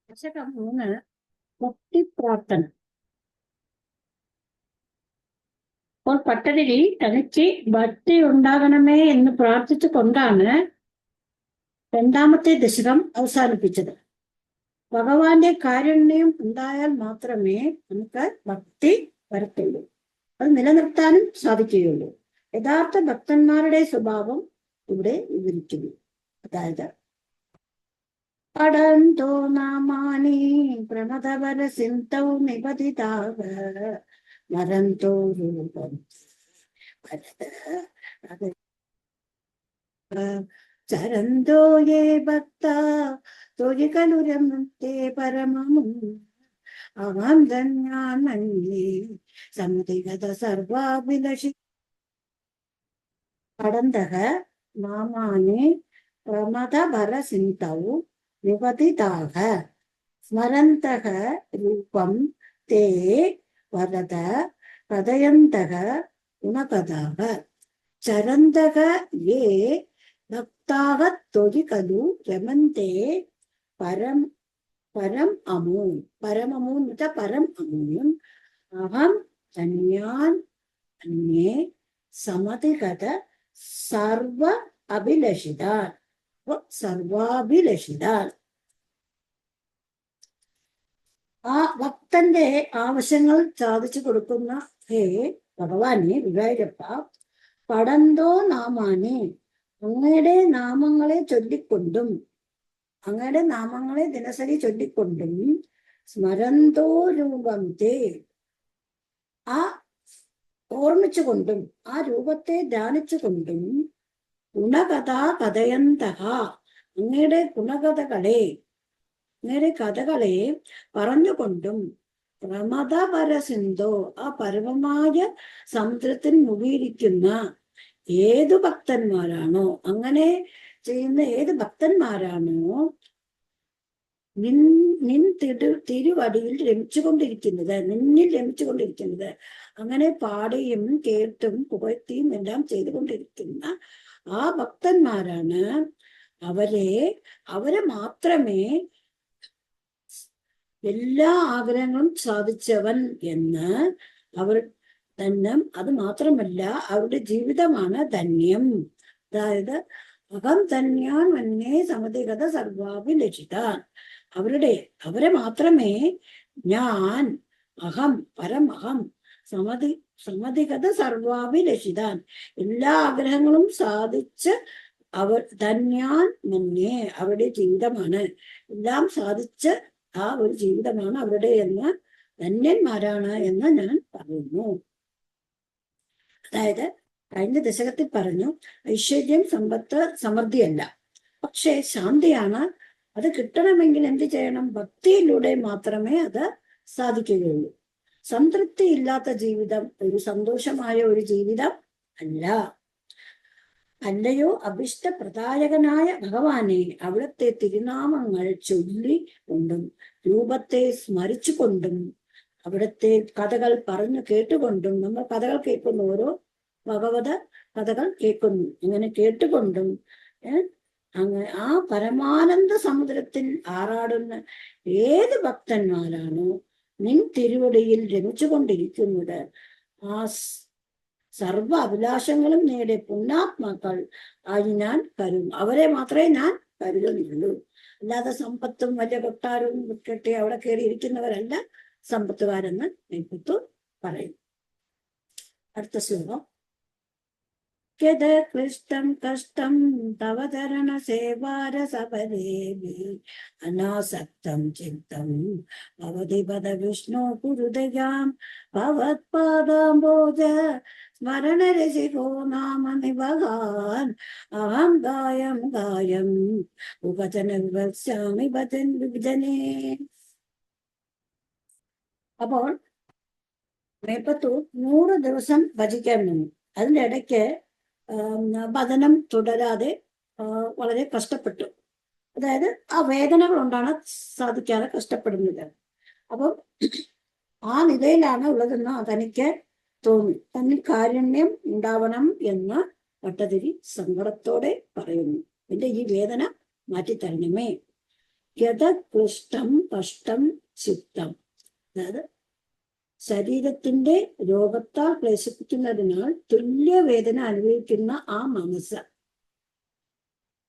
ദശകം 3 മുക്തിപ്രാർത്ഥന. അപ്പോൾ പട്ടതിരി തനിക്ക് ഭക്തി ഉണ്ടാകണമേ എന്ന് പ്രാർത്ഥിച്ചു കൊണ്ടാണ് രണ്ടാമത്തെ ദശകം അവസാനിപ്പിച്ചത്. ഭഗവാന്റെ കാരുണ്യം ഉണ്ടായാൽ മാത്രമേ നമുക്ക് ഭക്തി വരത്തുള്ളൂ, അത് നിലനിർത്താനും സാധിക്കുകയുള്ളൂ. യഥാർത്ഥ ഭക്തന്മാരുടെ സ്വഭാവം ഇവിടെ വിവരിക്കുന്നു. അതായത് പടന്തോ നാമാനി പ്രമദവര സിന്തൗ നിപതിതാവ മരന്തോ രൂപം ചരന്തോ യേ ഭക്ത തൊഴികലുരമത്തെ പരമമും അഹം ധന്യാനന്യേ സമിതിഗത സർവാഭിലഷി പടന്തഃ നാമാനി പ്രമദവര സിന്തൗ നിപതിതാഹ സ്മരന്തഃ രൂപം തേ വരദ കഥയന്തഃ ഗുണകഥാഃ ചരന്തഃ യേ ഭക്താഃ ത്വയി ഖലു രമന്തെ പരം അമൂൻ പരമമൂൻ പരം അമൂൻ അഹം ധന്യാൻ അന്യേ സമതിഗത സർവ അഭിലഷിതാൻ സർവാഭിലഷിതാൻ. ആ ഭക്തന്റെ ആവശ്യങ്ങൾ സാധിച്ചു കൊടുക്കുന്ന ഹേ ഭഗവാനെ വിവേകപ്പ, പടന്തോ നാമാനെ അങ്ങയുടെ നാമങ്ങളെ ചൊല്ലിക്കൊണ്ടും അങ്ങയുടെ നാമങ്ങളെ ദിനസരി ചൊല്ലിക്കൊണ്ടും സ്മരന്തോ രൂപം തേ ആ ഓർമ്മിച്ചുകൊണ്ടും ആ രൂപത്തെ ധ്യാനിച്ചുകൊണ്ടും ഗുണകഥാ കഥയന്തഃ അങ്ങയുടെ ഗുണകഥകളെ അങ്ങയുടെ കഥകളെ പറഞ്ഞുകൊണ്ടും പ്രമദപരസിന്ധോ ആ പരമമായ സമുദ്രത്തിൽ മുങ്ങിയിരിക്കുന്ന ഏതു ഭക്തന്മാരാണോ, അങ്ങനെ ചെയ്യുന്ന ഏത് ഭക്തന്മാരാണോ നിൻ തിരുവടിയിൽ രമിച്ചുകൊണ്ടിരിക്കുന്നത്, നിന്നിൽ രമിച്ചുകൊണ്ടിരിക്കുന്നത്, അങ്ങനെ പാടിയും കേട്ടും പുകഴ്ത്തിയും എല്ലാം ചെയ്തുകൊണ്ടിരിക്കുന്ന ആ ഭക്തന്മാരാണ്. അവരെ മാത്രമേ എല്ലാ ആഗ്രഹങ്ങളും സാധിച്ചവൻ എന്ന് അവർ തന്നെ. അത് മാത്രമല്ല, അവരുടെ ജീവിതമാണ് ധന്യം. അതായത് അഹം ധന്യാൻ മന്യേ സമതിഗത സർവാഭിലഷിതാൻ. അവരെ മാത്രമേ ഞാൻ അഹം പരമഹം സമതിഗത സർവാഭിലഷിതാൻ എല്ലാ ആഗ്രഹങ്ങളും സാധിച്ച് അവർ ധന്യാൻ മന്യേ അവരുടെ ജീവിതമാണ്, എല്ലാം സാധിച്ച് ആ ഒരു ജീവിതമാണ് അവരുടെ എന്ന് ധന്യന്മാരാണ് എന്ന് ഞാൻ പറയുന്നു. അതായത് കഴിഞ്ഞ ദശകത്തിൽ പറഞ്ഞു ഐശ്വര്യം സമ്പത്ത് സമൃദ്ധിയല്ല, പക്ഷേ ശാന്തിയാണ്. അത് കിട്ടണമെങ്കിൽ എന്ത് ചെയ്യണം? ഭക്തിയിലൂടെ മാത്രമേ അത് സാധിക്കുകയുള്ളൂ. സംതൃപ്തി ഇല്ലാത്ത ജീവിതം ഒരു സന്തോഷമായ ഒരു ജീവിതം അല്ല. അല്ലയോ അഭിഷ്ടപ്രദായകനായ ഭഗവാനെ, അവിടുത്തെ തിരുനാമങ്ങൾ ചൊല്ലിക്കൊണ്ടും രൂപത്തെ സ്മരിച്ചുകൊണ്ടും അവിടുത്തെ കഥകൾ പറഞ്ഞു കേട്ടുകൊണ്ടും, നമ്മൾ കഥകൾ കേൾക്കുന്നു, ഓരോ ഭഗവത കഥകൾ കേൾക്കുന്നു, ഇങ്ങനെ കേട്ടുകൊണ്ടും അങ്ങനെ ആ പരമാനന്ദ സമുദ്രത്തിൽ ആറാടുന്ന ഏത് ഭക്തന്മാരാണോ നിൻ തിരുവടിയിൽ രമിച്ചുകൊണ്ടിരിക്കുന്നത്, ആ സർവ അഭിലാഷങ്ങളും നേടിയ പുണ്യാത്മാക്കൾ ആയി ഞാൻ അവരെ മാത്രമേ ഞാൻ കരുതുന്നുള്ളൂ. അല്ലാതെ സമ്പത്തും വലിയ കൊട്ടാരവും കെട്ടി അവിടെ കയറി ഇരിക്കുന്നവരല്ല സമ്പത്തുകാരെന്ന് നെയ്പുത്തു പറയും. അടുത്ത ശ്ലോകം. യദ ക്ലിഷ്ടം കഷ്ടം തവ ചരണ സേവാരസപരേവി അനാസക്തം ചിത്തം ഭവതി പദ വിഷ്ണു കുരുദയാം ഭവത്പാദാംബോജ സ്മരണരസികോ നാമ നിവഹാൻ അഹം ഗായം ഉപജന വിവക്ഷ്യാമി ഭജൻ വിഭജനേ. അപ്പോൾ മേപ്പത്തു 100 ദിവസം ഭജിക്കാൻ നിന്നു. അതിൻ്റെ ഇടയ്ക്ക് ഭജനം തുടരാതെ വളരെ കഷ്ടപ്പെട്ടു. അതായത് ആ വേദനകൾ കൊണ്ടാണ് സാധിക്കാതെ കഷ്ടപ്പെടുന്നത്. അപ്പം ആ നിലയിലാണ് ഉള്ളതെന്ന് തനിക്ക് തോന്നി. തന്നിൽ കാരുണ്യം ഉണ്ടാവണം എന്ന് ഭട്ടതിരി സങ്കടത്തോടെ പറയുന്നു, എന്റെ ഈ വേദന മാറ്റിത്തരണമേ. യഥക്ലിഷ്ടം കഷ്ടം ചിത്തം, അതായത് ശരീരത്തിന്റെ രോഗത്താൽ ക്ലേശിപ്പിക്കുന്നതിനാൽ തുല്യവേദന അനുഭവിക്കുന്ന ആ മനസ്സ്,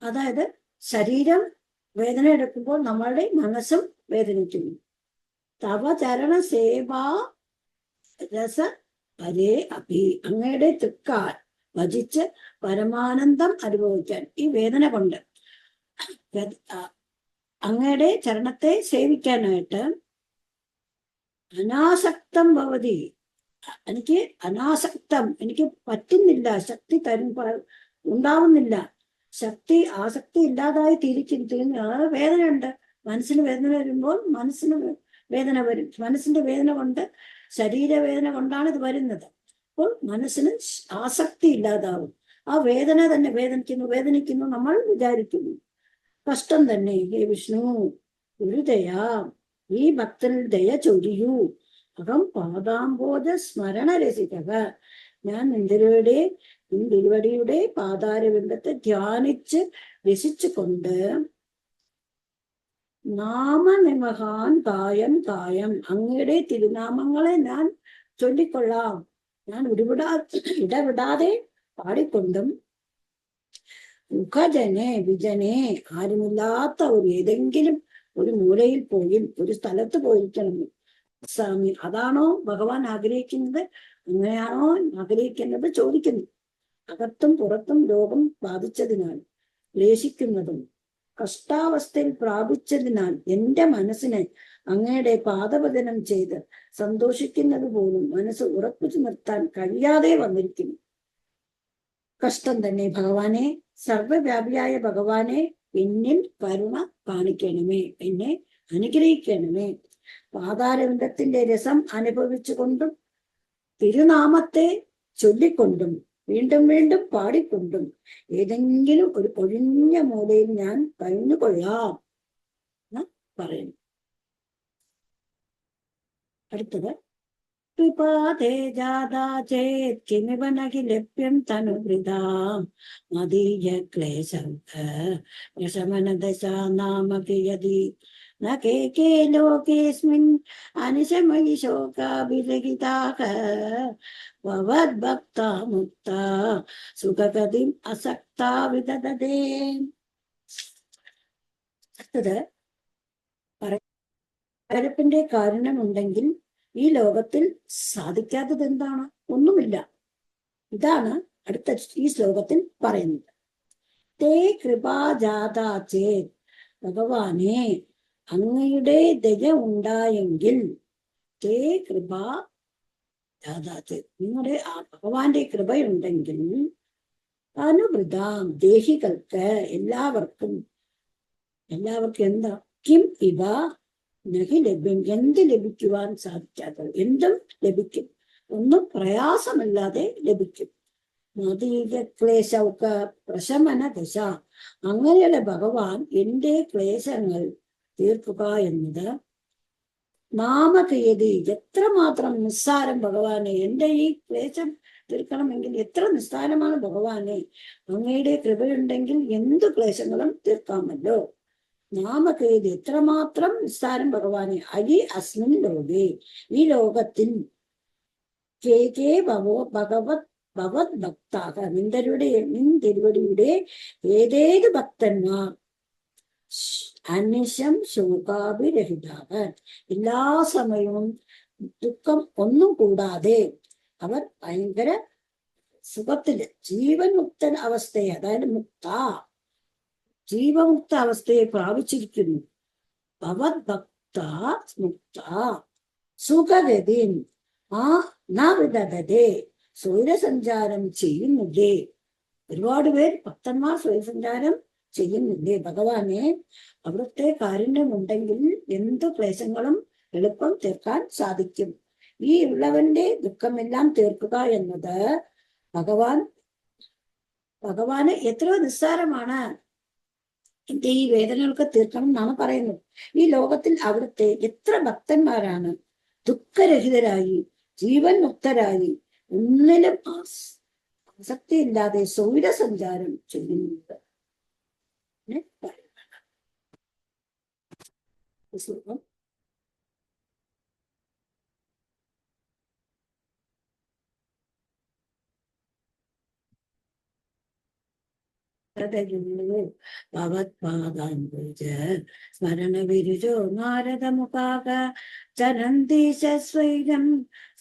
അതായത് ശരീരം വേദന എടുക്കുമ്പോൾ നമ്മളുടെ മനസ്സും വേദനിക്കുന്നു. തവ ചരണ സേവാ രസ പരേ അഭി, അങ്ങയുടെ തൃക്കാൽ ഭജിച്ച് പരമാനന്ദം അനുഭവിക്കാൻ, ഈ വേദന കൊണ്ട് അങ്ങയുടെ ചരണത്തെ സേവിക്കാനായിട്ട് അനാസക്തം ഭവതി, എനിക്ക് അനാസക്തം, എനിക്ക് പറ്റുന്നില്ല, ശക്തി ഉണ്ടാവുന്നില്ല, ശക്തി ആസക്തി ഇല്ലാതായി തീരുന്ന വേദനയുണ്ട്. മനസ്സിന് വേദന വരുമ്പോൾ മനസ്സിന് വേദന വരും. മനസ്സിന്റെ വേദന കൊണ്ട്, ശരീരവേദന കൊണ്ടാണ് ഇത് വരുന്നത്. അപ്പോൾ മനസ്സിന് ആസക്തി ഇല്ലാതാവും. ആ വേദന തന്നെ വേദനിക്കുന്നു നമ്മൾ വിചാരിക്കുന്നു. കഷ്ടം തന്നെ. ഹേ വിഷ്ണു, ഒരു ദയാ, ഈ ഭക്തനിൽ ദയ ചൊരിയൂ. അകം പാദാംബോജ സ്മരണ രസിക്കുക, ഞാൻ തിരുവടിയുടെ പാതാരവിന്ദത്തെ ധ്യാനിച്ച് രസിച്ചു കൊണ്ട് നാമനിമഹാൻ കായം കായം, അങ്ങയുടെ തിരുനാമങ്ങളെ ഞാൻ ചൊല്ലിക്കൊള്ളാം. ഞാൻ ഇടവിടാതെ പാടിക്കൊണ്ടും മുഖജനെ വിജനെ, ആരുമില്ലാത്ത ഏതെങ്കിലും ഒരു മൂലയിൽ പോയി ഒരു സ്ഥലത്ത് പോയിരിക്കണം സ്വാമി. അതാണോ ഭഗവാൻ ആഗ്രഹിക്കുന്നത്? അങ്ങനെയാണോ ആഗ്രഹിക്കുന്നത് ചോദിക്കുന്നു. അകത്തും പുറത്തും രോഗം ബാധിച്ചതിനാൽ ക്ലേശിക്കുന്നതും കഷ്ടാവസ്ഥയിൽ പ്രാപിച്ചതിനാൽ എന്റെ മനസ്സിനെ അങ്ങയുടെ പാദപതനം ചെയ്ത് സന്തോഷിക്കുന്നത് പോലും മനസ്സ് ഉറപ്പിച്ചു നിർത്താൻ കഴിയാതെ വന്നിരിക്കുന്നു. കഷ്ടം തന്നെ ഭഗവാനെ, സർവവ്യാപിയായ ഭഗവാനെ, എന്നിൽ കരുണ കാണിക്കണമേ, എന്നെ അനുഗ്രഹിക്കണമേ. പാതാരവിന്ദത്തിന്റെ രസം അനുഭവിച്ചുകൊണ്ടും തിരുനാമത്തെ ചൊല്ലിക്കൊണ്ടും വീണ്ടും വീണ്ടും പാടിക്കൊണ്ടും ഏതെങ്കിലും ഒരു ഒഴിഞ്ഞ മൂലയിൽ ഞാൻ കഴിഞ്ഞുകൊള്ളാം എന്ന് പറയുന്നു. അടുത്തത്, കൃപാതേ ജാതാ ചേത് കിമിവ നഹി ലഭ്യം തനുവൃതാം മദീയ ക്ലേശം ദശാനാമപി യദി ന കേ ലോകേസ്മിൻ അനിശമയി ശോകാഭിരഹിതാഃ ഭവദ്ഭക്താ മുക്താ സുഖഗതിം അസക്താ വിദദതേ. അടുത്തത്, പരപ്പിന്റെ കാരണമുണ്ടെങ്കിൽ ഈ ലോകത്തിൽ സാധിക്കാത്തത് എന്താണ്? ഒന്നുമില്ല. ഇതാണ് അടുത്ത ഈ ശ്ലോകത്തിൽ പറയുന്നത്. തേ കൃപാജാതാ ചേത്, ഭഗവാനെ അങ്ങയുടെ ദയ ഉണ്ടായെങ്കിൽ, തേ കൃപാ ജാതാ ചേത്, നിങ്ങളുടെ ആ ഭഗവാന്റെ കൃപയുണ്ടെങ്കിൽ, അനുവൃതാം ദേഹികൾക്ക് എല്ലാവർക്കും എന്താ, കിം ഇവ നഹി ലഭ്യം, എന്ത് ലഭിക്കുവാൻ സാധിക്കാത്തത്, എന്തും ലഭിക്കും, ഒന്നും പ്രയാസമില്ലാതെ ലഭിക്കും. നദീക ക്ലേശൗക പ്രശമന ദശ, അങ്ങനെയുള്ള ഭഗവാൻ എന്റെ ക്ലേശങ്ങൾ തീർക്കുക എന്നത് നാമകേതി, എത്രമാത്രം നിസ്സാരം ഭഗവാനെ, എന്റെ ഈ ക്ലേശം തീർക്കണമെങ്കിൽ എത്ര നിസ്സാരമാണ് ഭഗവാനെ, അങ്ങയുടെ കൃപയുണ്ടെങ്കിൽ എന്തു ക്ലേശങ്ങളും തീർക്കാമല്ലോ. നാമകേതി, എത്രമാത്രം നിസ്സാരം ഭഗവാനെ. അരി അസ്മിൻ ലോകേ, ഈ ലോകത്തിൽ കേ ഭഗവത് ഭക്താക, നിൻ തിരുവടിയുടെ ഏതേത് ഭക്തന്മാർ അനിശം ശോകാഭിരഹിതാക, എല്ലാ സമയവും ദുഃഖം ഒന്നും കൂടാതെ അവർ ഭയങ്കര സുഖത്തില് ജീവൻ മുക്ത അവസ്ഥയെ, അതായത് ജീവമുക്ത അവസ്ഥയെ പ്രാപിച്ചിരിക്കുന്നു. ഭവത് ഭക്ത മുക്ത സുഖഗതി വിദദതേ, സ്വൈരസഞ്ചാരം ചെയ്യുന്നില്ലേ. ഒരുപാട് പേർ ഭക്തന്മാർ സ്വൈരസഞ്ചാരം ചെയ്യുന്നില്ലേ. ഭഗവാനെ, അവിടുത്തെ കാരുണ്യമുണ്ടെങ്കിൽ എന്ത് ക്ലേശങ്ങളും എളുപ്പം തീർക്കാൻ സാധിക്കും. ഈ ഉള്ളവന്റെ ദുഃഖമെല്ലാം തീർക്കുക എന്നത് ഭഗവാന് എത്രയോ നിസ്സാരമാണ്. എന്റെ ഈ വേദനകൾക്ക് തീർക്കണം എന്നാണ് പറയുന്നത്. ഈ ലോകത്തിൽ അവിടുത്തെ എത്ര ഭക്തന്മാരാണ് ദുഃഖരഹിതരായി ജീവൻ മുക്തരായി ഒന്നിലും ആസക്തിയില്ലാതെ സ്വൈരസഞ്ചാരം ചെയ്യുന്നുണ്ട്. ശ്ലോകം ഭവത്പാദാംബുജ സ്മരണവിരുജോ നാരദമുഖാക ചരന്തീശസ്വൈരം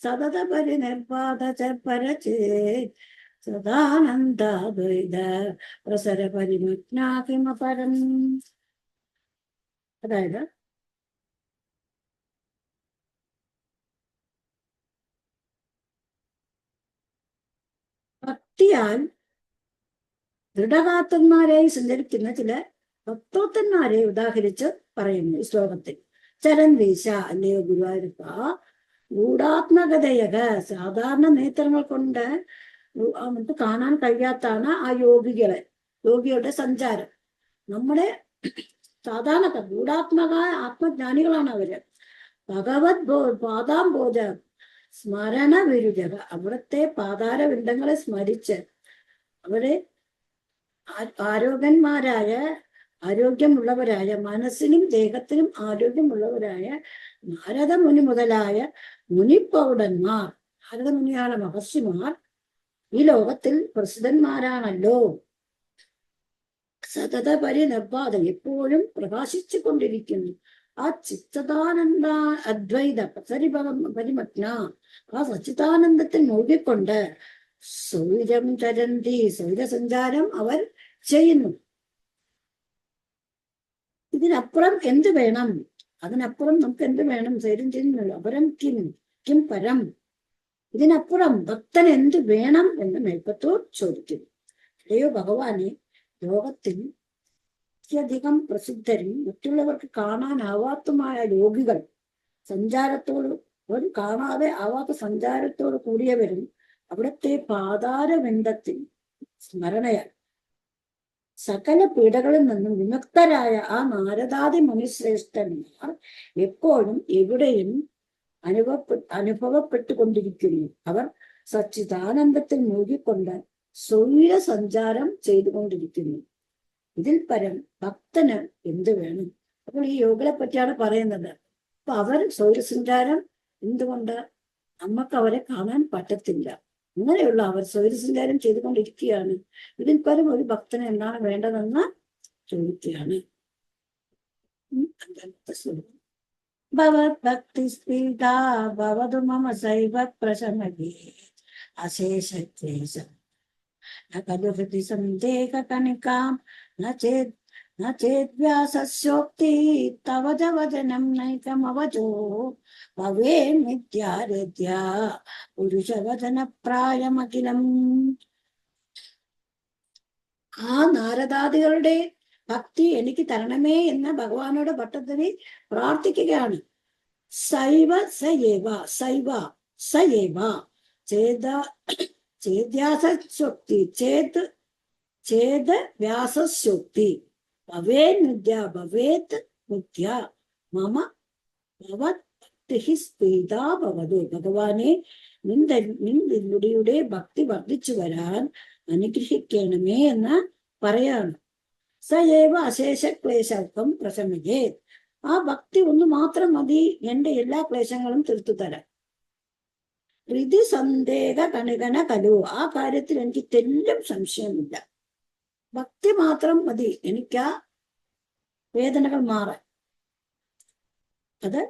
സതത പരിനിർവാദ ച പരചേ സദാനന്ദാദ്വൈത പ്രസര പരിമജ്ഞാകിമപരം. അതായത് ഭക്തിയാൽ ദൃഢഗാത്രന്മാരായി സഞ്ചരിക്കുന്ന ചില ഭക്തോത്തന്മാരെ ഉദാഹരിച്ച് പറയുന്നു ഈ ശ്ലോകത്തിൽ. ചരന്തീശ അല്ലയോ ഗുരുവായൂരപ്പ, ഗൂഢാത്മകതയക സാധാരണ നേത്രങ്ങൾ കൊണ്ട് നമുക്ക് കാണാൻ കഴിയാത്താണ് ആ യോഗികളുടെ സഞ്ചാരം. നമ്മുടെ സാധാരണ ഗൂഢാത്മക ആത്മജ്ഞാനികളാണ് അവര്. ഭഗവത് പാദാംബോജ സ്മരണ വിരുജക, അവിടുത്തെ പാതാരവിന്ദങ്ങളെ സ്മരിച്ച് അവരെ ആരോഗ്യമുള്ളവരായ മനസ്സിനും ദേഹത്തിനും ആരോഗ്യമുള്ളവരായ നാരദ മുനി മുതലായ മുനിപ്പൗടന്മാർ, നാരദ മുനിയാണ് മഹർഷിമാർ, ഈ ലോകത്തിൽ പ്രസിദ്ധന്മാരാണല്ലോ. സതത പരിനിർവാദം എപ്പോഴും പ്രകാശിച്ചു കൊണ്ടിരിക്കുന്നു. ആ ചിത്തതാനന്ദ അദ്വൈത പരിമഗ്ന, ആ സച്ചിദാനന്ദത്തിൽ മുഴുകിക്കൊണ്ട് സ്വൈരം ചരന്തി, സ്വൈരസഞ്ചാരം അവർ ചെയ്യുന്നു. ഇതിനപ്പുറം എന്ത് വേണം? അതിനപ്പുറം നമുക്ക് എന്ത് വേണം? സ്വൈരം ചെയ്യുന്നുള്ളൂ. അപരം കിം പരം, ഇതിനപ്പുറം ഭക്തൻ എന്ത് വേണം എന്ന് മേൽപ്പത്തൂർ ചോദിക്കുന്നു. അല്ലയോ ഭഗവാനെ, ലോകത്തിൽ അത്യധികം പ്രസിദ്ധരും മറ്റുള്ളവർക്ക് കാണാനാവാത്തതുമായ യോഗികൾ, കാണാതെ ആവാത്ത സഞ്ചാരത്തോട് കൂടിയവരും അവിടുത്തെ പാതാരവിന്ദത്തിൽ സ്മരണയാൽ സകല പീഡകളിൽ നിന്നും വിമുക്തരായ ആ നാരദാദി മുനിശ്രേഷ്ഠന്മാർ എപ്പോഴും എവിടെയും അനുഭവപ്പെട്ടുകൊണ്ടിരിക്കുന്നു. അവർ സച്ചിദാനന്ദത്തിൽ മുഴുകിക്കൊണ്ട് സ്വൈര സഞ്ചാരം ചെയ്തുകൊണ്ടിരിക്കുന്നു. ഇതിൽ പരം ഭക്തന് എന്ത് വേണം? അപ്പോൾ ഈ യോഗികളെ പറ്റിയാണ് പറയുന്നത്. അപ്പൊ അവർ സ്വൈരസഞ്ചാരം എന്തുകൊണ്ട്? നമുക്ക് അവരെ കാണാൻ പറ്റത്തില്ല. അങ്ങനെയുള്ള അവർ സ്വൈരസഞ്ചാരം ചെയ്തുകൊണ്ടിരിക്കുകയാണ്. ഇതിൽ പരം ഒരു ഭക്തന് എന്താണ് വേണ്ടതെന്ന് ചോദിക്കുകയാണ്. ഭക്തി സ്പീഡാ ഭവതു മമ സൈവ പ്രശമകേ അശേഷേശം ഖലു ഹൃദി സന്ദേഹ കണികാം ന ചേദ്വ്യാസസ്യോക്തി തവ വചനം നൈകമവചോ ഭവേ മിഥ്യാരഥ്യ പുരുഷവചന പ്രായമഖിലം. ആ നാരദാദികളുടെ ഭക്തി എനിക്ക് തരണമേ എന്ന് ഭഗവാനോട് ഭട്ടതിരി പ്രാർത്ഥിക്കുകയാണ്. സൈവ സയേവ സൈവ സയേവ ചേദ്യാസോക്തി ചേത് വ്യാസസ്യോക്തി ഭവേത് മിഥ്യ ഭവേത് മിഥ്യ മമ ഭവത് സ്പീതാ ഭവതു. ഭഗവാനെ, നിന്നുടെ ഭക്തി വർദ്ധിച്ചു വരാൻ അനുഗ്രഹിക്കണമേ എന്ന് പറയാണ്. സയേവ അശേഷ ക്ലേശം പ്രശമയേ, ആ ഭക്തി ഒന്ന് മാത്രം മതി എന്റെ എല്ലാ ക്ലേശങ്ങളും തീർത്തു തരാൻ. ഹൃദി സന്ദേഹ കണികന കലു, ആ കാര്യത്തിൽ എനിക്ക് തെല്ലും സംശയമില്ല. ഭക്തി മാത്രം മതി എനിക്ക് ആ വേദനകൾ മാറാൻ. അത്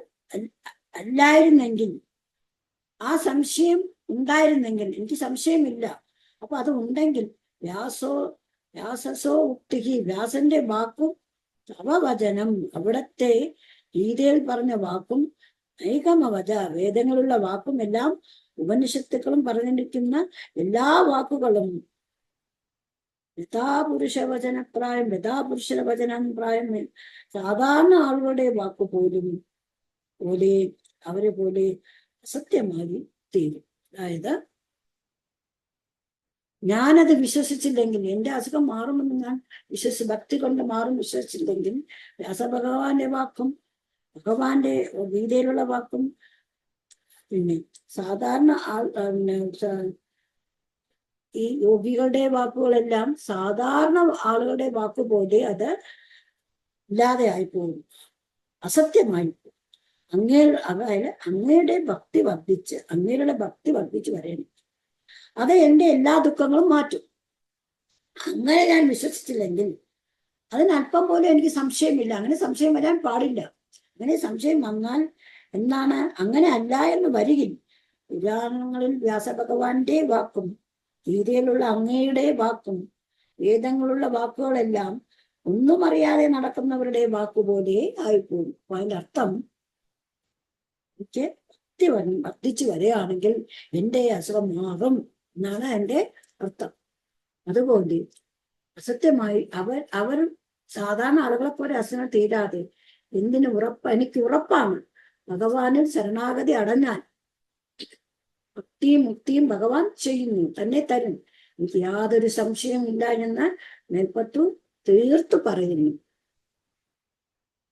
അല്ലായിരുന്നെങ്കിൽ, ആ സംശയം ഉണ്ടായിരുന്നെങ്കിൽ, എനിക്ക് സംശയമില്ല. അപ്പൊ അത് ഉണ്ടെങ്കിൽ വ്യാസസോ ഉക്തി, വ്യാസന്റെ വാക്കും തവവചനം, അവിടത്തെ ഗീതയിൽ പറഞ്ഞ വാക്കും നൈകമവച, വേദങ്ങളുള്ള വാക്കും എല്ലാം ഉപനിഷത്തുക്കളും പറഞ്ഞിരിക്കുന്ന എല്ലാ വാക്കുകളും യഥാപുരുഷവചനപ്രായം, യഥാപുരുഷവചനപ്രായം, സാധാരണ ആളുകളുടെ വാക്ക് പോലെ അവരെ പോലെ അസത്യമായി തീരും. അതായത് ഞാനത് വിശ്വസിച്ചില്ലെങ്കിൽ, എന്റെ അസുഖം മാറുമെന്ന് ഞാൻ ഭക്തി കൊണ്ട് വിശ്വസിച്ചില്ലെങ്കിൽ, വ്യാസഭഗവാന്റെ വാക്കും ഭഗവാന്റെ ഗീതയിലുള്ള വാക്കും പിന്നെ സാധാരണ ഈ യോഗികളുടെ വാക്കുകളെല്ലാം സാധാരണ ആളുകളുടെ വാക്കുപോലെ അത് ഇല്ലാതെയായി പോകും, അസത്യമായി പോകും. അതായത് അങ്ങയുടെ ഭക്തി വർദ്ധിച്ച്, അങ്ങയുടെ ഭക്തി വർദ്ധിച്ച് വരണം. അത് എൻ്റെ എല്ലാ ദുഃഖങ്ങളും മാറ്റും. അങ്ങനെ ഞാൻ വിശ്വസിച്ചില്ലെങ്കിൽ അതിനല്പം പോലും എനിക്ക് സംശയമില്ല. അങ്ങനെ സംശയം വരാൻ പാടില്ല. അങ്ങനെ സംശയം വന്നാൽ എന്താണ്, അങ്ങനെ അല്ല എന്ന് വരികിൽ പുരാണങ്ങളിൽ വ്യാസഭഗവാന്റെ വാക്കും ഗീതയിലുള്ള അങ്ങയുടെ വാക്കും വേദങ്ങളുള്ള വാക്കുകളെല്ലാം ഒന്നും അറിയാതെ നടക്കുന്നവരുടെ വാക്കുപോലെ ആയിപ്പോകും. അപ്പൊ അതിന്റെ അർത്ഥം എനിക്ക് ഭക്തി വർദ്ധിച്ചു വരികയാണെങ്കിൽ എൻ്റെ അസുഖം മാറും എന്നാണ് എൻ്റെ അർത്ഥം. അതുപോലെ അസത്യമായി അവർ സാധാരണ ആളുകളെ പോലെ അസുഖം തീരാതെ എനിക്ക് ഉറപ്പാണ് ഭഗവാനിൽ ശരണാഗതി അടഞ്ഞാൽ ഭക്തിയും മുക്തിയും ഭഗവാൻ ചെയ്യുന്നു, തന്നെ തരും. എനിക്ക് യാതൊരു സംശയവും ഇല്ല എന്ന് മേൽപ്പത്തു തീർത്തു പറയുന്നു.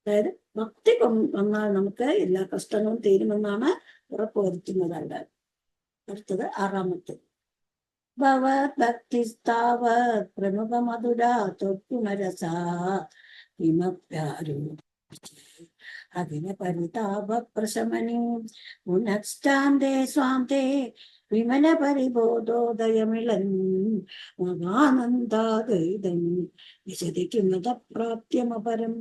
അതായത് ഭക്തി വന്നാൽ നമുക്ക് എല്ലാ കഷ്ടങ്ങളും തീരുമെന്നാണ് ഉറപ്പുവരുത്തുന്നത്. അടുത്തത് 6-ാമത്തെ. ഭവത് ഭക്തിസ്താവത് പ്രമുഖ മധുര തൊട്ടുമരസാ ഹിമപ്യാരൂ അതിന് പരിതാപ പ്രശമനി പുനഃസ്ഥാന്തേ സ്വാന്തേ വിമല പരിബോധോദയമിളൻ മഹാനന്ദാദ്വൈതം വിശദിക്കുന്നത് പ്രാപ്യമപരം.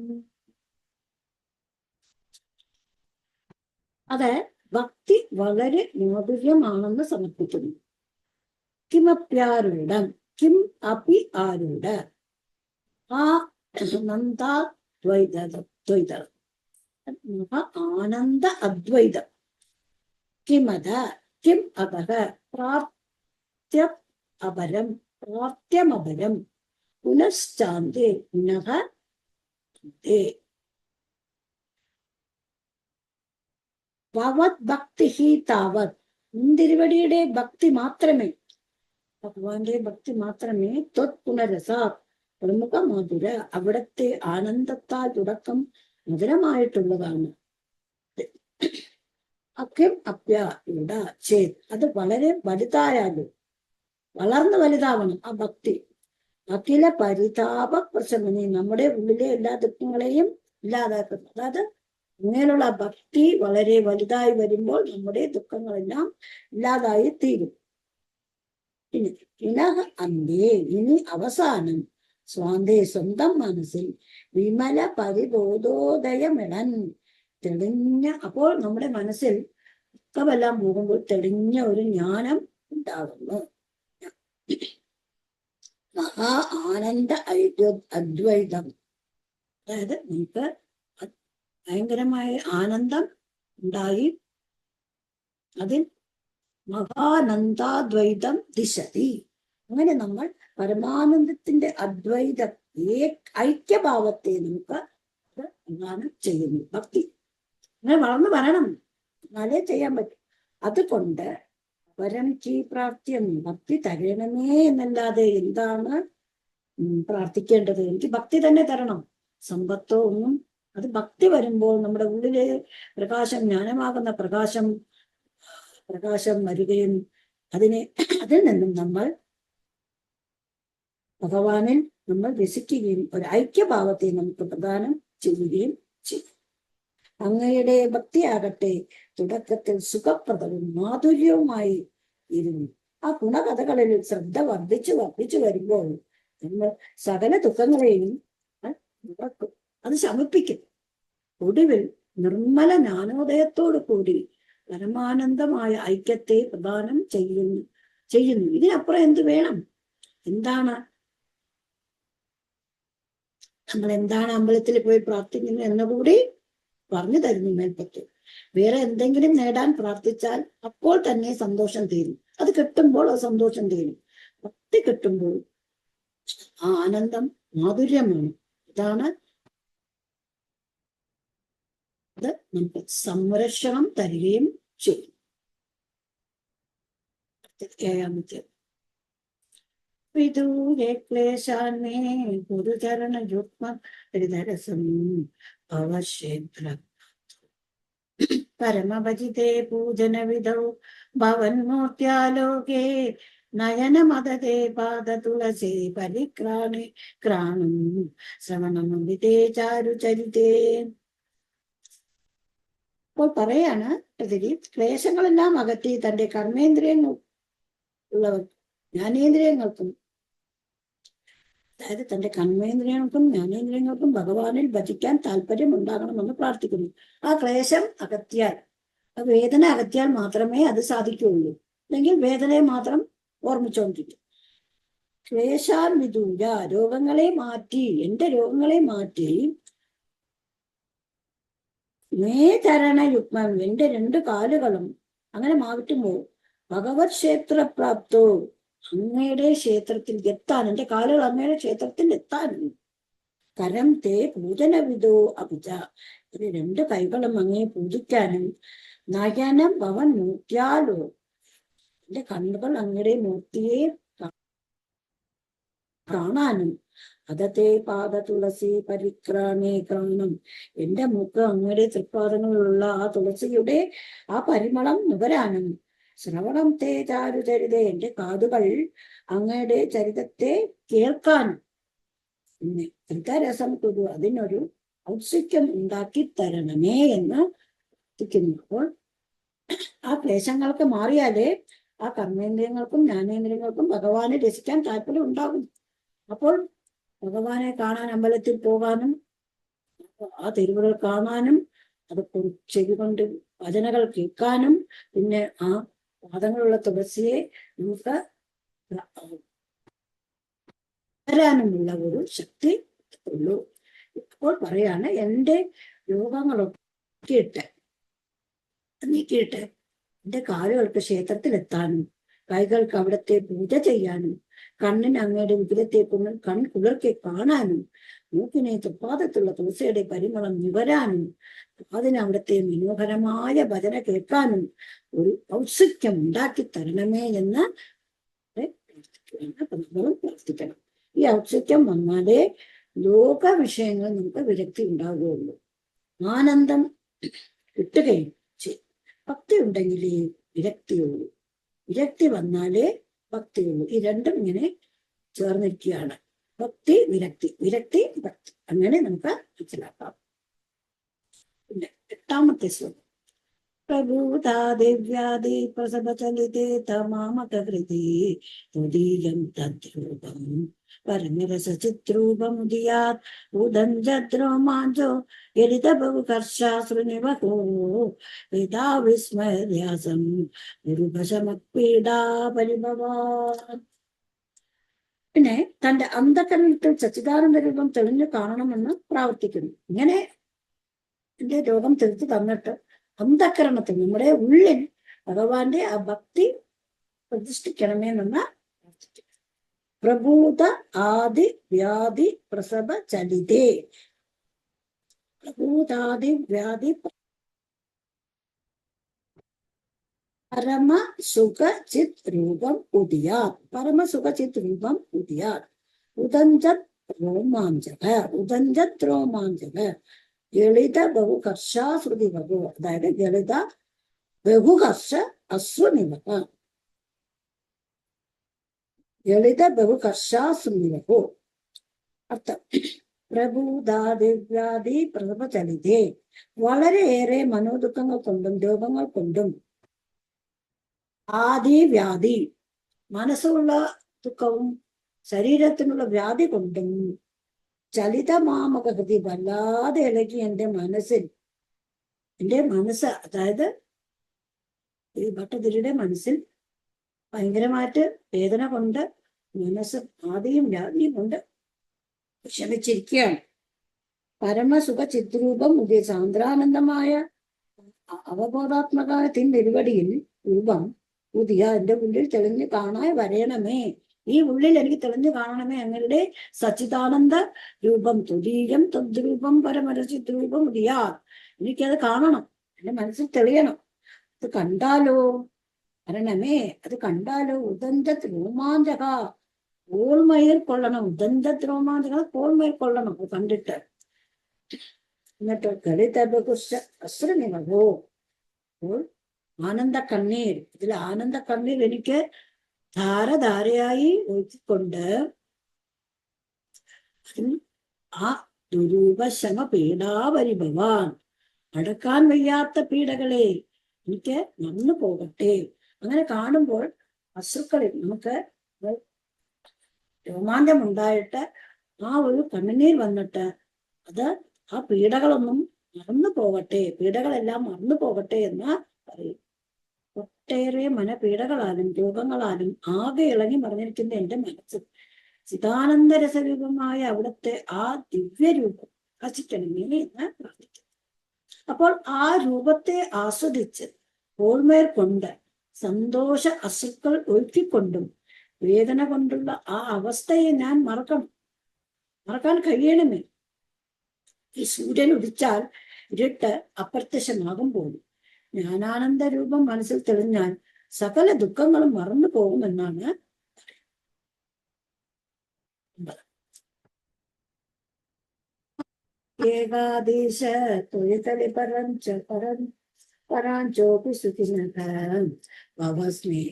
അത് ഭക്തി വളരെ മാധുര്യമാണെന്ന് സമർപ്പിക്കുന്നു. കിമപ്യാരൂഢം, കിം അപി ആരൂഢ ആ നന്ദാദ്വൈതം ആനന്ദ അദ്വൈതം. കിമത കിം അപഹ പ്രാർത്യമപരം പുനശ്ചാന്തേ പുനഃ ഭവത് ഭക്തി താവത് തിരുവടിയുടെ ഭക്തി മാത്രമേ, ഭഗവാന്റെ ഭക്തി മാത്രമേ ത്വത് പുനരസാ പ്രമുഖ മധുര അവിടത്തെ ആനന്ദത്താൽ തുടക്കം മധുരമായിട്ടുള്ളതാണ്. അഖ്യം അപ്യാരൂഢ ചേത് അത് വളരെ വലുതായാലും വളർന്നു വലുതാവണം ആ ഭക്തി. അഖില പരിതാപ പ്രശമനി നമ്മുടെ ഉള്ളിലെ എല്ലാ ദുഃഖങ്ങളെയും ഇല്ലാതാക്കുന്നു. അതായത് ഇങ്ങനെയുള്ള ഭക്തി വളരെ വലുതായി വരുമ്പോൾ നമ്മുടെ ദുഃഖങ്ങളെല്ലാം ഇല്ലാതായി തീരും. ഇനി പുനഃ അന്ത്യേ ഇനി അവസാനം സ്വാന്തേ സ്വന്തം മനസ്സിൽ വിമല പരിബോധോദയമിടൻ തെളിഞ്ഞ, അപ്പോൾ നമ്മുടെ മനസ്സിൽ ദുഃഖമെല്ലാം പോകുമ്പോൾ തെളിഞ്ഞ ഒരു ജ്ഞാനം ഉണ്ടാകുന്നു. മഹാ ആനന്ദ അദ്വൈതം, അതായത് നമുക്ക് ഭയങ്കരമായ ആനന്ദം ഉണ്ടായി അതിൽ മഹാനന്ദാദ്വൈതം ദിശതി. അങ്ങനെ നമ്മൾ പരമാനന്ദത്തിന്റെ അദ്വൈതം ഐക്യഭാവത്തെ നമുക്ക് പ്രദാനം ചെയ്യുന്നു. ഭക്തി അങ്ങനെ വളർന്നു വരണം, എന്നാലേ ചെയ്യാൻ പറ്റും. അതുകൊണ്ട് വരം ചീ പ്രാർത്ഥ്യം ഭക്തി തരണമേ എന്നല്ലാതെ എന്താണ് പ്രാർത്ഥിക്കേണ്ടത്? എനിക്ക് ഭക്തി തന്നെ തരണം, സമ്പത്തോ ഒന്നും. അത് ഭക്തി വരുമ്പോൾ നമ്മുടെ ഉള്ളിലെ പ്രകാശം, ജ്ഞാനമാകുന്ന പ്രകാശം വരികയും അതിൽ നിന്നും നമ്മൾ ഭഗവാനിൽ നമ്മൾ രസിക്കുകയും ഒരു ഐക്യഭാവത്തെ നമുക്ക് പ്രദാനം ചെയ്യുകയും ചെയ്യും. അങ്ങയുടെ ഭക്തിയാകട്ടെ തുടക്കത്തിൽ സുഖപ്രദവും മാധുര്യവുമായി ഇരുന്നു. ആ ഗുണകഥകളിൽ ശ്രദ്ധ വർദ്ധിച്ചു വരുമ്പോൾ നമ്മൾ സകല ദുഃഖങ്ങളെയും അത് ശമിപ്പിക്കും. ഒടുവിൽ നിർമ്മല ജ്ഞാനോദയത്തോടു കൂടി പരമാനന്ദമായ ഐക്യത്തെ പ്രദാനം ചെയ്യുന്നു. ഇതിനപ്പുറം എന്ത് വേണം? നമ്മൾ എന്താണ് അമ്പലത്തിൽ പോയി പ്രാർത്ഥിക്കുന്നത് എന്നുകൂടി പറഞ്ഞു തരുന്നു മേൽപ്പറ്റ്. വേറെ എന്തെങ്കിലും നേടാൻ പ്രാർത്ഥിച്ചാൽ അപ്പോൾ തന്നെ സന്തോഷം തീരും. അത് കിട്ടുമ്പോൾ ആ സന്തോഷം തീരും. ഭക്തി കിട്ടുമ്പോൾ ആ ആനന്ദം മാധുര്യമാണ്. ഇതാണ് അത് നമുക്ക് സംരക്ഷണം തരികയും ചെയ്യും. 7-ാമത്തെ. വിദൂരെ ക്ലേശാന്മേ ഗുരുചരണ യുഗ്മ ഹൃദരസം ഭവശ്യേത്ര പരമഭജിതേ പൂജന വിധൗ ഭവന്മൂർത്യാലോകേ നയനമതേ പാദ തുളസി പരിക്രാണി ക്രാണം ശ്രവണമുദിതേ ചാരുചരിതേ. അപ്പോൾ പറയാണ് പ്രകൃതി ക്ലേശങ്ങളെല്ലാം അകറ്റി തന്റെ കർമ്മേന്ദ്രിയങ്ങൾ ഉള്ളവർ ജ്ഞാനേന്ദ്രിയങ്ങൾക്കും, അതായത് തന്റെ കർമ്മേന്ദ്രിയങ്ങൾക്കും ജ്ഞാനേന്ദ്രിയങ്ങൾക്കും ഭഗവാനിൽ ഭജിക്കാൻ താല്പര്യം ഉണ്ടാകണമെന്ന് പ്രാർത്ഥിക്കുന്നു. ആ ക്ലേശം അകറ്റിയാൽ, ആ വേദന അകറ്റിയാൽ മാത്രമേ അത് സാധിക്കുകയുള്ളൂ. അല്ലെങ്കിൽ വേദനയെ മാത്രം ഓർമ്മിച്ചുകൊണ്ടിരിക്കും. ക്ലേശാൽ വിദൂര, രോഗങ്ങളെ മാറ്റി, എന്റെ രോഗങ്ങളെ മാറ്റി, മേ ചരണയുഗ്മം, എന്റെ രണ്ട് കാലുകളും അങ്ങനെ മാറ്റുമ്പോൾ ഭഗവത് ക്ഷേത്ര പ്രാപ്തോ, അങ്ങയുടെ ക്ഷേത്രത്തിൽ എത്താൻ, എന്റെ കാലുകൾ അങ്ങയുടെ ക്ഷേത്രത്തിൽ എത്താനും, കരം തേ പൂജനവിധോ അഭിജ, ഇത് രണ്ട് കൈകളും അങ്ങേ പൂജിക്കാനും, നയനം ഭവൻ മൂർത്തിയാലോ, എന്റെ കണ്ണുകൾ അങ്ങയുടെ മൂർത്തിയെ കാണാനും, അതത്തെ പാദ തുളസി പരിക്രാണേ ക്രാണം, എന്റെ മൂക്ക് അങ്ങയുടെ തൃപ്പാദങ്ങളിലുള്ള ആ തുളസിയുടെ ആ പരിമളം നുകരാനും, ശ്രവണം തേ ചാരുചരിതേ, എന്റെ കാതുകൾ അങ്ങയുടെ ചരിതത്തെ കേൾക്കാനും, പിന്നെ ധൃതരസം കുരു, അതിനൊരു ഔത്സുക്യം ഉണ്ടാക്കി തരണമേ എന്ന് പ്രാർത്ഥിക്കുന്നു. അപ്പോൾ ആ ക്ലേശങ്ങൾക്ക് മാറിയാലേ ആ കർമ്മേന്ദ്രിയങ്ങൾക്കും ജ്ഞാനേന്ദ്രിയങ്ങൾക്കും ഭഗവാനെ രസിക്കാൻ താല്പര്യം ഉണ്ടാകും. അപ്പോൾ ഭഗവാനെ കാണാൻ അമ്പലത്തിൽ പോകാനും ആ തെരുവുകൾ കാണാനും അത് ചെവി കൊണ്ട് ഭജനകൾ കേൾക്കാനും പിന്നെ ആ പാദങ്ങളുള്ള തുളസിയെ നമുക്ക് വരാനുമുള്ള ഒരു ശക്തി ഉള്ളൂ. ഇപ്പോൾ പറയാണ് എന്റെ രോഗങ്ങളൊക്കെ നീക്കിയിട്ട് എന്റെ കാലുകൾക്ക് ക്ഷേത്രത്തിലെത്താനും, കൈകൾക്ക് അവിടത്തെ പൂജ ചെയ്യാനും, കണ്ണിന് അങ്ങയുടെ വിഗ്രഹത്തെ കൺകുളിർക്കെ കാണാനും, മൂക്കിനെ തൃപ്പാദത്തുള്ള തുളസിയുടെ പരിമളം നിവരാനും, അതിന് അവിടുത്തെ മനോഹരമായ ഭജന കേൾക്കാനും ഒരു ഔത്സുക്യം ഉണ്ടാക്കി തരണമേ എന്ന് പ്രാർത്ഥിക്കണം. ഈ ഔത്സുക്യം വന്നാലേ ലോക വിഷയങ്ങൾ നമുക്ക് വിരക്തി ഉണ്ടാകുകയുള്ളൂ, ആനന്ദം കിട്ടുകയും ചെയ്യും. ഭക്തി ഉണ്ടെങ്കിലേ വിരക്തിയുള്ളൂ, വിരക്തി വന്നാലേ ഭക്തിയുള്ളൂ. ഈ രണ്ടും ഇങ്ങനെ ചേർന്നിരിക്കുകയാണ്. ഭക്തി വിരക്തി, വിരക്തി ഭക്തി, അങ്ങനെ നമുക്ക് മനസ്സിലാക്കാം. പിന്നെ 8ാമത്തെ ശ്ലോകം. പ്രഭൂതാ ദിവ്യാദി പ്രസവചലിതേ തമാമകൃതി ത്വദീയം തദ്രൂപം പരമരസചിത്രൂപമുദിയാത് ഉദഞ്ചദ്രോമാഞ്ചോ യലിത ബഹുകർഷാശ്രുനിവഹോ വേദാ വിസ്മയധ്യാസം ഗുരുഭശമപീഡാ പരിഭവാൻ. പിന്നെ തന്റെ അന്ധകരണത്തിൽ സച്ചിദാനന്ദ രൂപം തെളിഞ്ഞു കാണണമെന്ന് പ്രാർത്ഥിക്കുന്നു. ഇങ്ങനെ എന്റെ രോഗം തീർത്തു തന്നിട്ട് അന്ധകരണത്തിൽ നമ്മുടെ ഉള്ളിൽ ഭഗവാന്റെ ആ ഭക്തി പ്രതിഷ്ഠിക്കണമേ എന്ന് പ്രാർത്ഥിക്കുന്നു. പ്രഭൂത ആദി വ്യാധി പ്രസവ ചലിതേ, പ്രഭൂതാദി വ്യാധി പരമസുഖചിത് രൂപം ഉദിയാത്, പരമസുഖചിത് രൂപം ഉദിയാത് ഉദഞ്ചത് രോമാഞ്ചക, ഉദഞ്ചത് രോമാഞ്ചക ലളിത ബഹുകർഷാശ്രുതി വകു, അതായത് ലളിത ബഹുകർഷ അശ്വനിവക, ലളിത ബഹുകർഷാശ്രുനിവകു. അർത്ഥം പ്രഭൂതാദിവ്യാധി പ്രസവചലിതേ, വളരെയേറെ മനോദുഃഖങ്ങൾ കൊണ്ടും രോഗങ്ങൾ കൊണ്ടും, ആദിവ്യാധി മനസ്സുള്ള ദുഃഖവും ശരീരത്തിനുള്ള വ്യാധി കൊണ്ടും, ചലിതമാമക ഹൃദി വല്ലാതെ ഇളകി എന്റെ മനസ്സിൽ, എന്റെ മനസ്സ് അതായത് ഈ ഭട്ടതിരിയുടെ മനസ്സിൽ ഭയങ്കരമായിട്ട് വേദന കൊണ്ട് മനസ്സ് ആദിയും വ്യാധിയും കൊണ്ട് വിഷമിച്ചിരിക്കുകയാണ്. പരമസുഖ ചിത്രൂപം ഉദയ സാന്ദ്രാനന്ദമായ അവബോധാത്മകമായ തിരുവടിയിൽ രൂപം പുതിയ എന്റെ ഉള്ളിൽ തെളിഞ്ഞു കാണാൻ വരയണമേ, ഈ ഉള്ളിൽ എനിക്ക് തെളിഞ്ഞു കാണണമേ അങ്ങയുടെ സച്ചിദാനന്ദ രൂപം, തുരീയം തദ്രൂപം പരമരചിത്രൂപം ഉദിയാ, എനിക്കത് കാണണം, എന്റെ മനസ്സിൽ തെളിയണം. അത് കണ്ടാലോ വരണമേ, അത് കണ്ടാലോ ഉദന്തത് രോമാഞ്ചക, കോൾമയിൽ കൊള്ളണം, ഉദന്തത് രോമാഞ്ചക കോൾമയിൽ കൊള്ളണം അത് കണ്ടിട്ട്. എന്നിട്ട് ഗളിതകുശ അശ്രുനിവഹോ, അപ്പോൾ ആനന്ദ കണ്ണീർ, ഇതിൽ ആനന്ദ കണ്ണീർ എനിക്ക് ധാരധാരയായി ഒഴുക്കിക്കൊണ്ട് ആ ദുരൂപശമ പീഡാപരിഭവാൻ, അടക്കാൻ വയ്യാത്ത പീഡകളെ എനിക്ക് നന്നു പോകട്ടെ. അങ്ങനെ കാണുമ്പോൾ അശ്രുക്കളിൽ നമുക്ക് രോമാഞ്ചം ഉണ്ടായിട്ട് ആ ഒരു കണ്ണുനീർ വന്നിട്ട് അത് ആ പീഡകളൊന്നും മറന്നു പോകട്ടെ, പീഡകളെല്ലാം മറന്നു പോകട്ടെ എന്ന് പറയും. ഒട്ടേറെ മനപീഡകളാലും രോഗങ്ങളാലും ആകെ ഇളകി മറിഞ്ഞിരിക്കുന്ന എന്റെ മനസ്സ് ചിദാനന്ദ രസരൂപമായ അവിടുത്തെ ആ ദിവ്യരൂപം പ്രകാശിക്കണമേ എന്ന് പ്രാർത്ഥിക്കുന്നു. അപ്പോൾ ആ രൂപത്തെ ആസ്വദിച്ച് ഓൾമേൽ കൊണ്ട് സന്തോഷ അശ്രുക്കൾ ഒഴുക്കിക്കൊണ്ടും വേദന കൊണ്ടുള്ള ആ അവസ്ഥയെ ഞാൻ മറക്കാൻ കഴിയണമേ. ഈ സൂര്യൻ ഉദിച്ചാൽ ഇരുട്ട് അപ്രത്യക്ഷമാകും പോലും ജ്ഞാനാനന്ദ രൂപം മനസ്സിൽ തെളിഞ്ഞാൽ സകല ദുഃഖങ്ങളും മറന്നു പോകുമെന്നാണ് ഏകാദേശ തൊഴിതലി പരാഞ്ചോപി സുഖിനഃ ഭവസ്മേ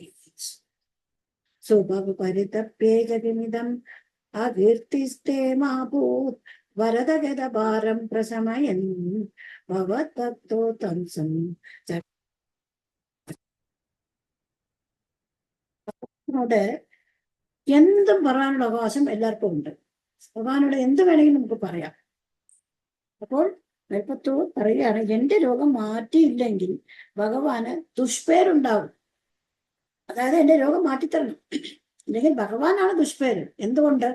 സുഭവപരിതപ്യേജമിതം അകീർത്തിസ്തേ മാഭൂത് വരദഗതഭാരം പ്രശമയൻ ഭവത്തോ തംസം. എന്തും പറയാനുള്ള അവകാശം എല്ലാവർക്കും ഉണ്ട്. ഭഗവാനോട് എന്ത് വേണമെങ്കിലും നമുക്ക് പറയാം. അപ്പോൾ മേൽപ്പത്തൂർ പറയുകയാണ്, എന്റെ രോഗം മാറ്റിയില്ലെങ്കിൽ ഭഗവാന് ദുഷ്പേരുണ്ടാവും. അതായത് എന്റെ രോഗം മാറ്റിത്തരണം, അല്ലെങ്കിൽ ഭഗവാനാണ് ദുഷ്പേര്. എന്തുകൊണ്ട്?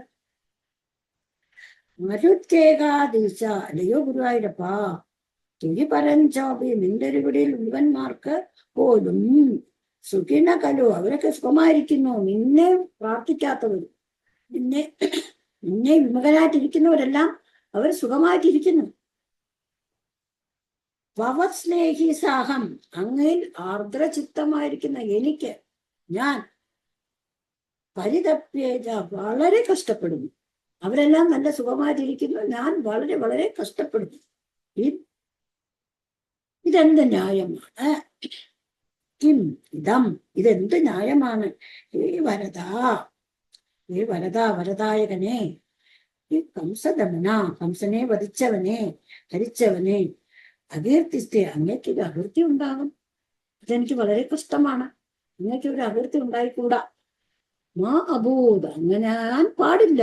മരുത്യേകാദീശ, അല്ലയോ ഗുരുവായൂരപ്പാ, തുരി പരഞ്ചോപി, നിന്റെ ഒരു പിടിയിൽ മുഴുവന്മാർക്ക് പോലും സുഖിന കലു, അവരൊക്കെ സുഖമായിരിക്കുന്നു. നിന്നെ പ്രാർത്ഥിക്കാത്തവർ, നിന്നെ വിമുഖരായിട്ടിരിക്കുന്നവരെല്ലാം അവർ സുഖമായിട്ടിരിക്കുന്നു. ഭവസ്നേഹി സാഹം, അങ്ങയിൽ ആർദ്രചിത്തമായിരിക്കുന്ന എനിക്ക് ഞാൻ പരിതപ്യേജ, വളരെ കഷ്ടപ്പെടുന്നു. അവരെല്ലാം നല്ല സുഖമായിട്ടിരിക്കുന്നു, ഞാൻ വളരെ വളരെ കഷ്ടപ്പെടുന്നു. ഇതെന്ത് ന്യായമാണ്? കിം ഇതം, ഇതെന്ത് ന്യായമാണ്? ഹേ വരദായകനെ, ഈ കംസദമന, കംസനെ വധിച്ചവനെ, ഹരിച്ചവനെ, അകീർത്തിസ്ഥ, അങ്ങേക്ക് ഒരു അകീർത്തി ഉണ്ടാകും. ഇതെനിക്ക് വളരെ കഷ്ടമാണ്. അങ്ങേക്ക് ഒരു അകീർത്തി ഉണ്ടായിക്കൂടാ. മാ അഭൂത്, അങ്ങനെ ഞാൻ പാടില്ല.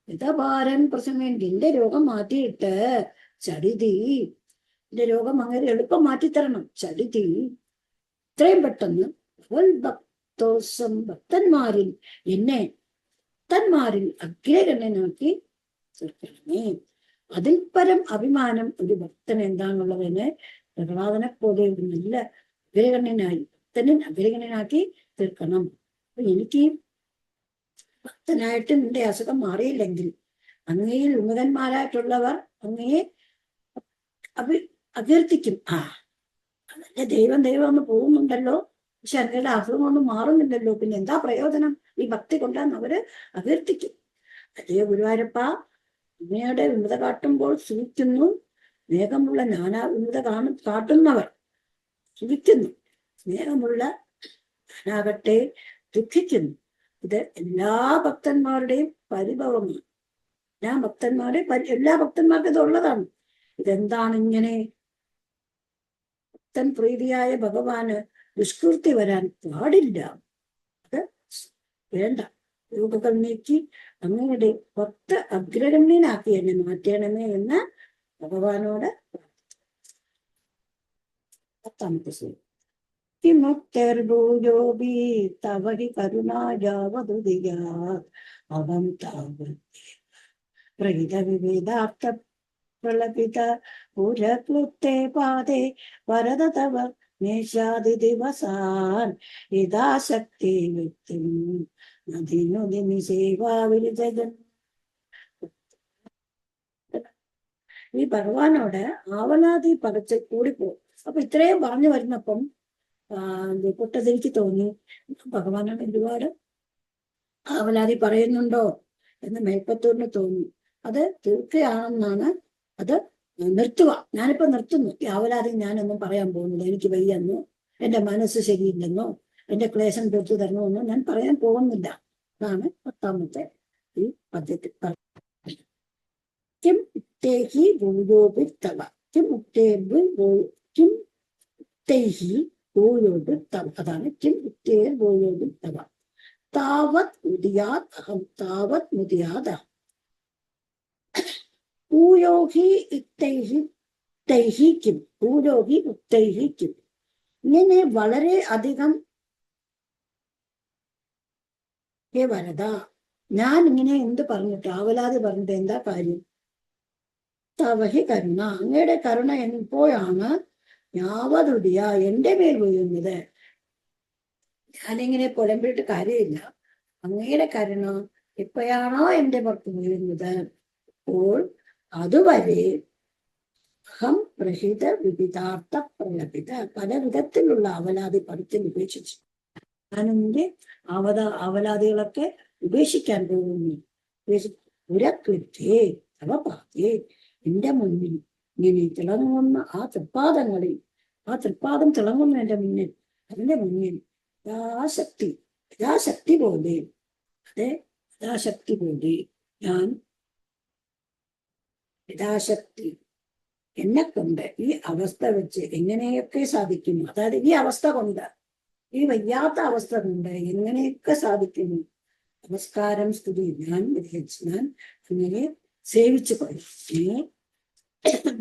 യഥഭാരൻ പ്രസമേൻ, എന്റെ രോഗം മാറ്റിയിട്ട് ചടിതി, എന്റെ രോഗം അങ്ങനെ എളുപ്പം മാറ്റിത്തരണം. ചടിതി, ഇത്രയും പെട്ടെന്ന് ഭക്തന്മാരിൽ എന്നെ ഭക്തന്മാരിൽ അഗ്രഗണ്യനാക്കി തീർക്കണമേ. അതിൽ പരം അഭിമാനം ഒരു ഭക്തൻ എന്താണുള്ളതിന് പ്രഹ്ലാദനെ പോലെ ഒരു നല്ല അഗ്രഗണ്യനായി, ഭക്തനെ അഗ്രഗണ്യനാക്കി തീർക്കണം. അപ്പൊ എനിക്ക് ഭക്തനായിട്ട് നിന്റെ അസുഖം മാറിയില്ലെങ്കിൽ അങ്ങയിൽ വിമുഖന്മാരായിട്ടുള്ളവർ അങ്ങയെ അഭ്യർത്ഥിക്കും. അതല്ലേ ദൈവം എന്ന് പോകുന്നുണ്ടല്ലോ, പക്ഷെ അങ്ങയുടെ അസുഖം കൊണ്ട് മാറുന്നില്ലല്ലോ, പിന്നെ എന്താ പ്രയോജനം ഈ ഭക്തി കൊണ്ടാന്ന് അവര് അഭ്യർത്ഥിക്കും. അതേ ഗുരുവായൂരപ്പ, അങ്ങയുടെ വിമത കാട്ടുമ്പോൾ സുഖിക്കുന്നു, സ്നേഹമുള്ള വിമത കാട്ടുന്നവർ സുഖിക്കുന്നു, സ്നേഹമുള്ള ഞാനാകട്ടെ ദുഃഖിക്കുന്നു. ഇത് എല്ലാ ഭക്തന്മാരുടെയും പരിഭവമാണ്. എല്ലാ ഭക്തന്മാർക്കും ഇത് ഉള്ളതാണ്. ഇതെന്താണ് ഇങ്ങനെ? ഭക്തൻ പ്രീതിയായ ഭഗവാന് ദുഷ്കൃതി വരാൻ പാടില്ല. അത് വേണ്ട. യോഗകൾ നീക്കി അങ്ങയുടെ ഭക്ത അഗ്രഗണ്യനാക്കി എന്നെ മാറ്റണമേ എന്ന് ഭഗവാനോട് പ്രാർത്ഥിച്ചു. കിമുക്തിർഭൂയോപി തവ ഹി കരുണായാവതുദിയാത് അവം പ്രഹിതവിവേദാർത്ഥ പ്രളപിത പുരക്ലുപ്തേ പാദേ വരദ തവ നേശാദി ദിവസാൻ യഥാശക്തി വ്യക്തിം നദിനുദിനി സേവാവിരുജൻ. ഈ ഭഗവാനോട് ആവലാതി പകച്ച് കൂടിപ്പോകും. അപ്പൊ ഇത്രയും പറഞ്ഞു വരുന്നപ്പം പൊട്ടതെനിക്ക് തോന്നി, ഭഗവാനോട് ഒരുപാട് ആവലാതി പറയുന്നുണ്ടോ എന്ന് മേൽപ്പത്തൂരിന് തോന്നി. അത് തീർക്കുകയാണെന്നാണ്. അത് നിർത്തുക, ഞാനിപ്പോ നിർത്തുന്നു. ഈ ആവലാതി ഞാനൊന്നും പറയാൻ പോകുന്നില്ല. എനിക്ക് വയ്യെന്നോ, എന്റെ മനസ്സ് ശരിയില്ലെന്നോ, എന്റെ ക്ലേശം തീർത്തു തരണമെന്ന് ഞാൻ പറയാൻ പോകുന്നില്ല. അതാണ് 10ാമത്തെ ഈ പദ്യത്തിൽ പറഞ്ഞത്. കിം ഉക്തേഹി ഭൂയോപിത്തവ, കിം ഉക്തേർഭി കിം ഉക്തൈഹി ഭൂയോപിത്തവ, അതാണ് കിം ഉക്തേർ ഭൂയോപിത്തവ. താവത് മുദിയാത് അഹം, താവത് മുദിയാത് അഹം. ഭൂയോഹി ഇക്തൈഹി ഉക്തൈഹി കിം, ഭൂയോഹി ഉക്തൈഹി കിം. ഇങ്ങനെ വളരെ അധികം വരദ, ഞാൻ ഇങ്ങനെ എന്ത് പറഞ്ഞിട്ട്, ആവലാതി പറഞ്ഞിട്ട് എന്താ കാര്യം? തവഹി കരുണ, അങ്ങയുടെ കരുണ എപ്പോഴാണ് യാവതുടിയ എന്റെ മേൽ വീഴുന്നത്? ഞാനിങ്ങനെ പുലമ്പിട്ട് കാര്യമില്ല. അങ്ങയുടെ കരുണ എപ്പോഴാണോ എന്റെ പുറത്ത് വീഴുന്നത്, അപ്പോൾ അതുവരെ അഹം പ്രഹിത വിവിധാർത്ഥ പ്രലപിത, പല വിധത്തിലുള്ള അവലാതി പദത്തിൽ ഉപേക്ഷിച്ചു. ഞാനെന്റെ അവലാദികളൊക്കെ ഉപേക്ഷിക്കാൻ പോകുന്നു. ഉരക്ലിപ്തേ തവ പാതേ, എന്റെ മുന്നിൽ ഇങ്ങനെ തിളങ്ങുന്ന ആ തൃപ്പാദങ്ങളിൽ, ആ തൃപ്പാദം തിളങ്ങുന്ന എന്റെ മുന്നിൽ, അതിന്റെ മുന്നിൽ യഥാശക്തി പോലെ, അതെ യഥാശക്തി പോലെ ഞാൻ യഥാശക്തി എന്നെ കൊണ്ട് ഈ അവസ്ഥ വെച്ച് എങ്ങനെയൊക്കെ സാധിക്കുന്നു, അതായത് ഈ അവസ്ഥ കൊണ്ട്, ഈ വയ്യാത്ത അവസ്ഥ കൊണ്ട് എങ്ങനെയൊക്കെ സാധിക്കുന്നു, നമസ്കാരം സ്തുതി ഞാൻ വിധിച്ച് ഞാൻ അങ്ങനെ സേവിച്ചു കൊള്ളാം,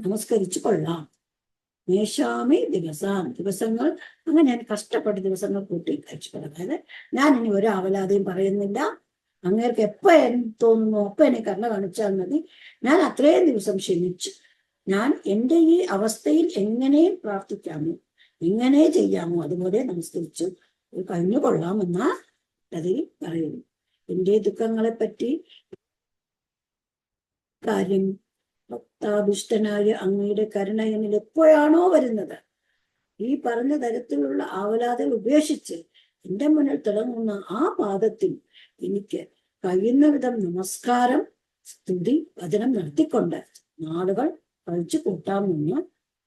നമസ്കരിച്ചു കൊള്ളാം. മേശാമി ദിവസങ്ങൾ അങ്ങനെ ഞാൻ കഷ്ടപ്പെട്ട ദിവസങ്ങൾ കൂട്ടി കഴിച്ചു കൊള്ളാം. അതായത് ഞാൻ ഇനി ഒരു അവലാതെയും പറയുന്നില്ല. അങ്ങേർക്ക് എപ്പോ തോന്നുന്നു അപ്പൊ എന്നെ കരുണ കാണിച്ചാൽ മതി. ഞാൻ അത്രയും ദിവസം ക്ഷമിച്ചു. ഞാൻ എൻ്റെ ഈ അവസ്ഥയിൽ എങ്ങനെ പ്രാർത്ഥിക്കാമോ, എങ്ങനെ ചെയ്യാമോ അതുപോലെ നമസ്കരിച്ചു കഴിഞ്ഞു കൊള്ളാമെന്ന അതിൽ പറയുന്നു. എൻ്റെ ദുഃഖങ്ങളെ പറ്റി കാര്യം, ഭക്താഭിഷ്ടനായ അങ്ങയുടെ കരുണ എന്നിൽ എപ്പോഴാണോ വരുന്നത്, ഈ പറഞ്ഞ തരത്തിലുള്ള ആവലാതെ ഉപേക്ഷിച്ച് എന്റെ മുന്നിൽ തിളങ്ങുന്ന ആ പാദത്തിൽ എനിക്ക് കഴിയുന്ന വിധം നമസ്കാരം സ്തുതി വചനം നടത്തിക്കൊണ്ട് നാളുകൾ കഴിച്ചു കൂട്ടാമെന്ന്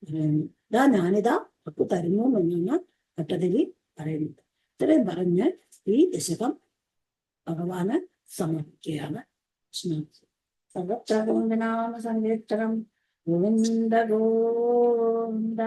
പറയുന്നു. ഇതാ ഞാനിതാ അക്കു തരുന്നു എന്നാണ് ഭട്ടതിരി പറയുന്നത്. ഇത്രയും പറഞ്ഞ് ഈ ദശകം ഭഗവാന് സമർപ്പിക്കുകയാണ്. സർവത്ര ഗോവിന്ദനാമ സങ്കീർത്തനം ഗോവിന്ദ ഗോവിന്ദ.